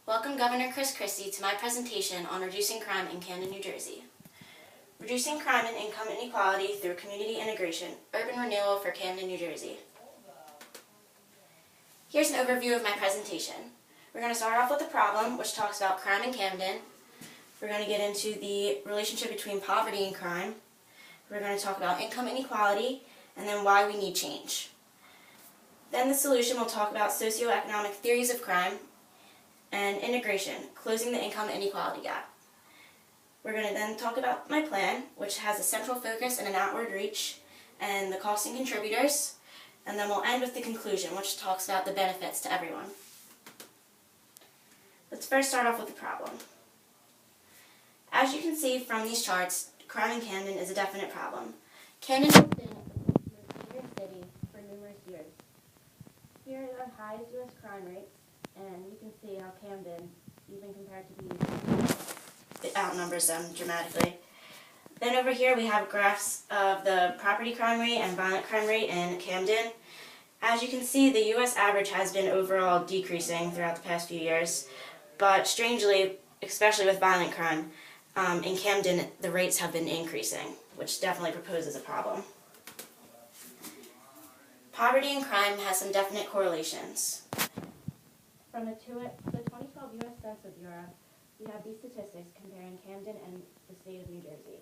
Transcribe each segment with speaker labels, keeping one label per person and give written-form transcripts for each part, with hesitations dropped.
Speaker 1: Welcome Governor Chris Christie to my presentation on reducing crime in Camden, New Jersey. Reducing crime and income inequality through community integration, urban renewal for Camden, New Jersey. Here's an overview of my presentation. We're going to start off with the problem, which talks about crime in Camden. We're going to get into the relationship between poverty and crime. We're going to talk about income inequality, and then why we need change. Then the solution will talk about socioeconomic theories of crime and integration, closing the income inequality gap. We're going to then talk about my plan, which has a central focus and an outward reach, and the costs and contributors, and then we'll end with the conclusion, which talks about the benefits to everyone. Let's first start off with the problem. As you can see from these charts, crime in Camden is a definite problem. Camden has been a major city for numerous years. Here are the highest U.S. crime rates, and you can see how Camden, even compared to these, it outnumbers them dramatically. Then over here we have graphs of the property crime rate and violent crime rate in Camden. As you can see, the U.S. average has been overall decreasing throughout the past few years, but strangely, especially with violent crime, in Camden the rates have been increasing, which definitely proposes a problem. Poverty and crime has some definite correlations. From the 2012 U.S. Census Bureau, we have these statistics comparing Camden and the state of New Jersey.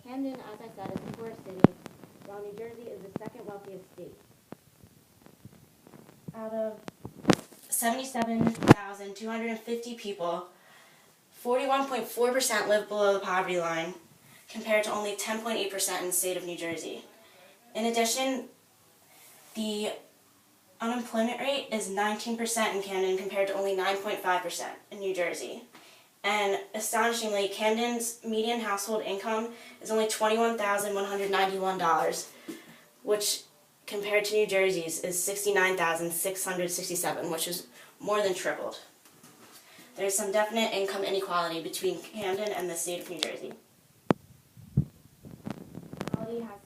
Speaker 1: Camden, as I said, is a poor city, while New Jersey is the second wealthiest state. Out of 77,250 people, 41.4% live below the poverty line, compared to only 10.8% in the state of New Jersey. In addition, the unemployment rate is 19% in Camden compared to only 9.5% in New Jersey. And astonishingly, Camden's median household income is only $21,191, which compared to New Jersey's is $69,667, which is more than tripled. There's some definite income inequality between Camden and the state of New Jersey. Inequality has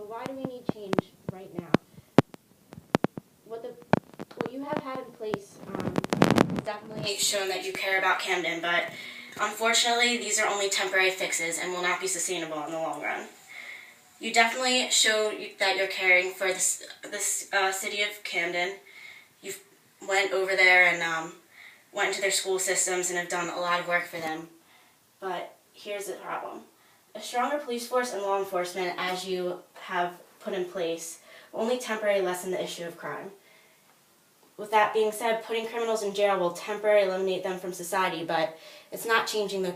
Speaker 1: why do we need change right now? What you have had in place definitely shown that you care about Camden, but unfortunately these are only temporary fixes and will not be sustainable in the long run. You definitely show that you're caring for this city of Camden. You went over there and went into their school systems and have done a lot of work for them. But here's the problem. A stronger police force and law enforcement, as you have put in place, will only temporarily lessen the issue of crime. With that being said, putting criminals in jail will temporarily eliminate them from society, but it's not changing the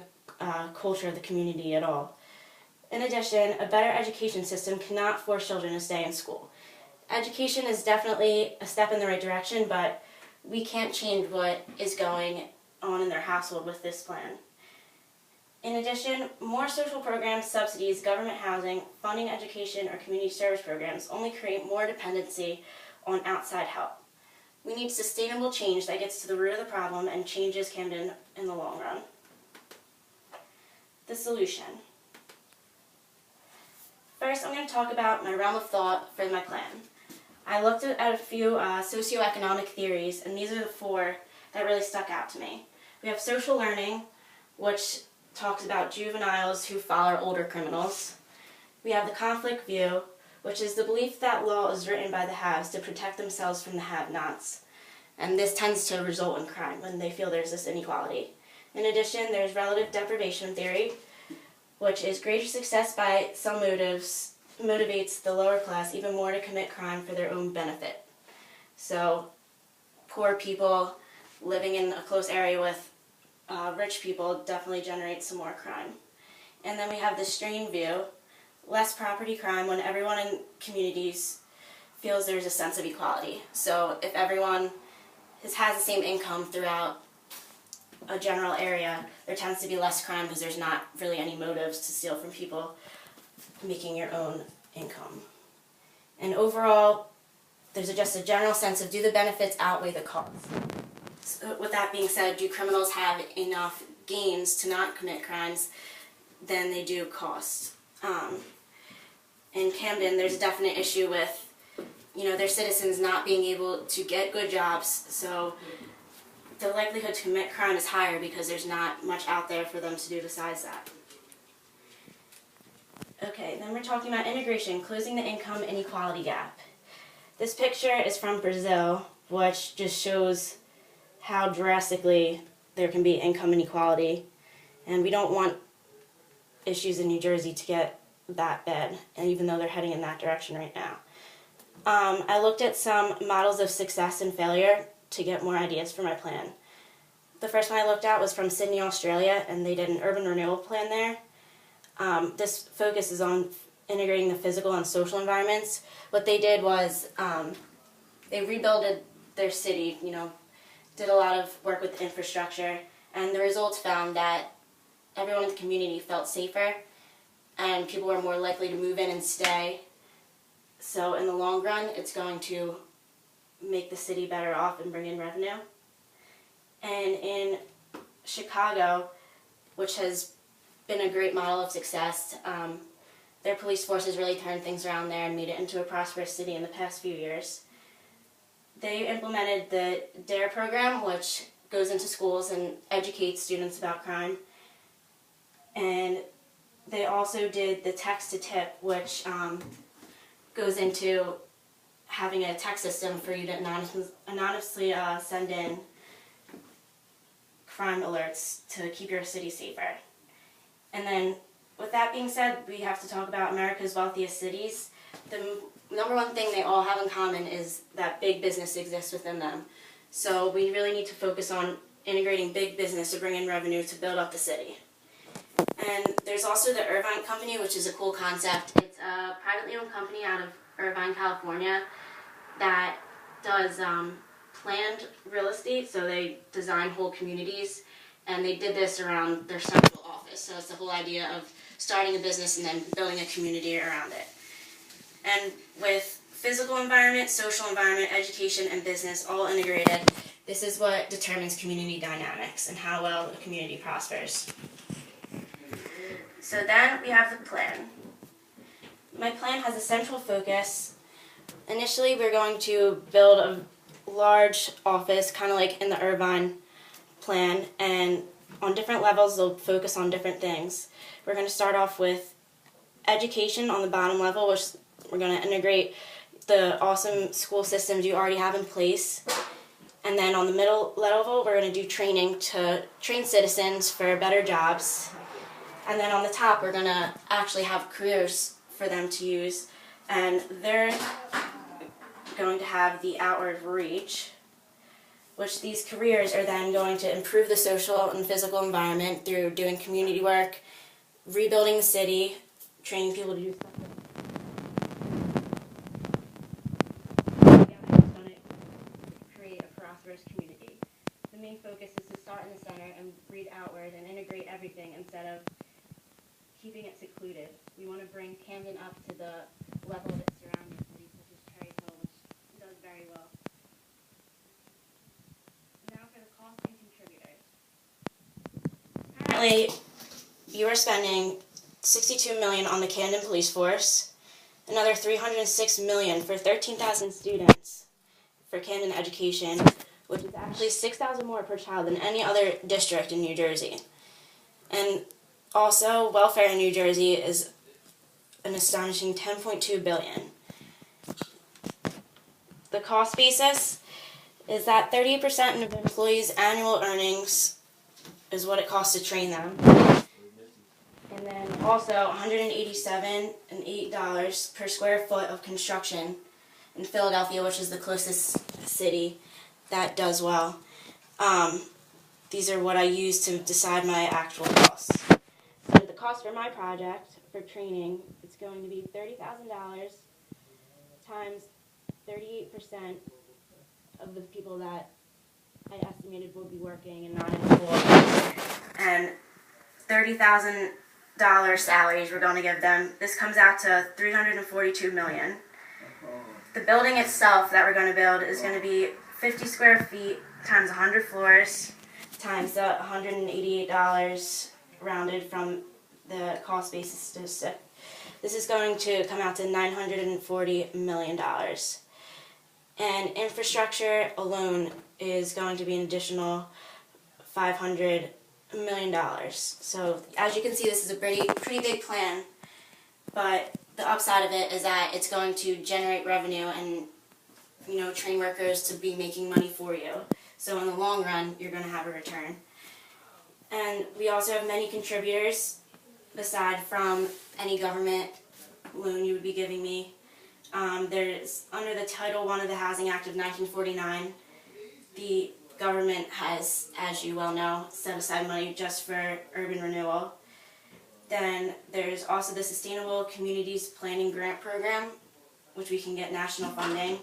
Speaker 1: culture of the community at all. In addition, a better education system cannot force children to stay in school. Education is definitely a step in the right direction, but we can't change what is going on in their household with this plan. In addition, more social programs, subsidies, government housing, funding education, or community service programs only create more dependency on outside help. We need sustainable change that gets to the root of the problem and changes Camden in the long run. The solution. First, I'm going to talk about my realm of thought for my plan. I looked at a few socioeconomic theories, and these are the four that really stuck out to me. We have social learning, which talks about juveniles who follow older criminals. We have the conflict view, which is the belief that law is written by the haves to protect themselves from the have-nots. And this tends to result in crime when they feel there's this inequality. In addition, there's relative deprivation theory, which is greater success by some motives motivates the lower class even more to commit crime for their own benefit. So, poor people living in a close area with rich people definitely generate some more crime. And then we have the strain view, less property crime when everyone in communities feels there's a sense of equality. So if everyone has the same income throughout a general area, there tends to be less crime because there's not really any motives to steal from people making your own income. And overall, there's just a general sense of, do the benefits outweigh the costs? So with that being said, do criminals have enough gains to not commit crimes than they do costs? In Camden, there's a definite issue with, their citizens not being able to get good jobs, so the likelihood to commit crime is higher because there's not much out there for them to do besides that. Okay, then we're talking about integration, closing the income inequality gap. This picture is from Brazil, which just shows how drastically there can be income inequality, and we don't want issues in New Jersey to get that bad, and even though they're heading in that direction right now. I looked at some models of success and failure to get more ideas for my plan. The first one I looked at was from Sydney, Australia, and they did an urban renewal plan there. This focuses on integrating the physical and social environments. What they did was they rebuilt their city, did a lot of work with infrastructure, and the results found that everyone in the community felt safer and people were more likely to move in and stay. So in the long run, it's going to make the city better off and bring in revenue. And in Chicago, which has been a great model of success, their police force has really turned things around there and made it into a prosperous city in the past few years. They implemented the DARE program, which goes into schools and educates students about crime. And they also did the text-to-tip, which goes into having a text system for you to anonymously send in crime alerts to keep your city safer. And then, with that being said, we have to talk about America's wealthiest cities. The number one thing they all have in common is that big business exists within them. So we really need to focus on integrating big business to bring in revenue to build up the city. And there's also the Irvine Company, which is a cool concept. It's a privately owned company out of Irvine, California, that does planned real estate, so they design whole communities, and they did this around their central office. So it's the whole idea of starting a business and then building a community around it. And with physical environment, social environment, education, and business all integrated, this is what determines community dynamics and how well a community prospers. So then we have the plan. My plan has a central focus. Initially, we're going to build a large office, kind of like in the Irvine plan, and on different levels, they'll focus on different things. We're going to start off with education on the bottom level, which we're going to integrate the awesome school systems you already have in place. And then on the middle level, we're going to do training to train citizens for better jobs. And then on the top, we're going to actually have careers for them to use. And they're going to have the outward reach, which these careers are then going to improve the social and physical environment through doing community work, rebuilding the city, training people to do stuff. It's going to create a prosperous community. The main focus is to start in the center and read outward and integrate everything instead of keeping it secluded. We want to bring Camden up to the level of its surrounding cities, such as Cherry Hill, which does very well. Now for the cost and contributors. Currently, you are spending $62 million on the Camden Police Force, another $306 million for 13,000 students for Camden education, which is actually $6,000 more per child than any other district in New Jersey. And also, welfare in New Jersey is an astonishing $10.2 billion. The cost basis is that 38% of employees' annual earnings is what it costs to train them. And then also $187.08 per square foot of construction in Philadelphia, which is the closest city that does well. These are what I use to decide my actual costs. So the cost for my project for training, it's going to be $30,000 times 38% of the people that I estimated would be working and not in school, and $30,000 salaries we're going to give them. This comes out to $342 million. The building itself that we're going to build is going to be 50 square feet times 100 floors times the $188 rounded from the cost basis statistic. This is going to come out to $940 million. And infrastructure alone is going to be an additional $500 million. So as you can see, this is a pretty big plan, but the upside of it is that it's going to generate revenue and train workers to be making money for you. So in the long run, you're going to have a return. And we also have many contributors aside from any government loan you would be giving me. There's under the Title I of the Housing Act of 1949, the government has, as you well know, set aside money just for urban renewal. Then there's also the Sustainable Communities Planning Grant Program, which we can get national funding.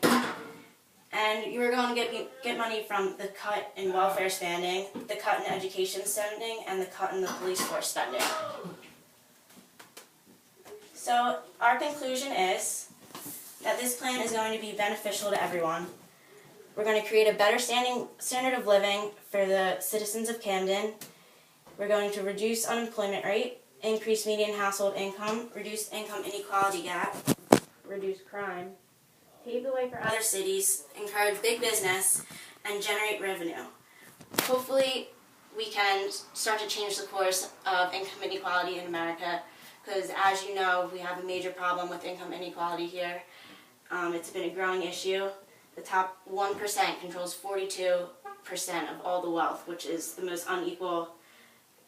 Speaker 1: And you are going to get money from the cut in welfare spending, the cut in education spending, and the cut in the police force spending. So our conclusion is that this plan is going to be beneficial to everyone. We're going to create a better standard of living for the citizens of Camden. We're going to reduce unemployment rate, increase median household income, reduce income inequality gap, reduce crime, pave the way for other cities, encourage big business, and generate revenue. Hopefully, we can start to change the course of income inequality in America, because as you know, we have a major problem with income inequality here. It's been a growing issue. The top 1% controls 42% of all the wealth, which is the most unequal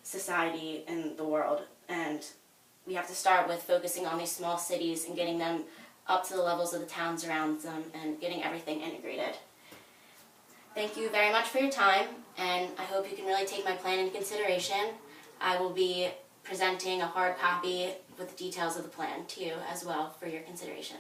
Speaker 1: society in the world. And we have to start with focusing on these small cities and getting them up to the levels of the towns around them and getting everything integrated. Thank you very much for your time, and I hope you can really take my plan into consideration. I will be presenting a hard copy with the details of the plan to you as well for your consideration.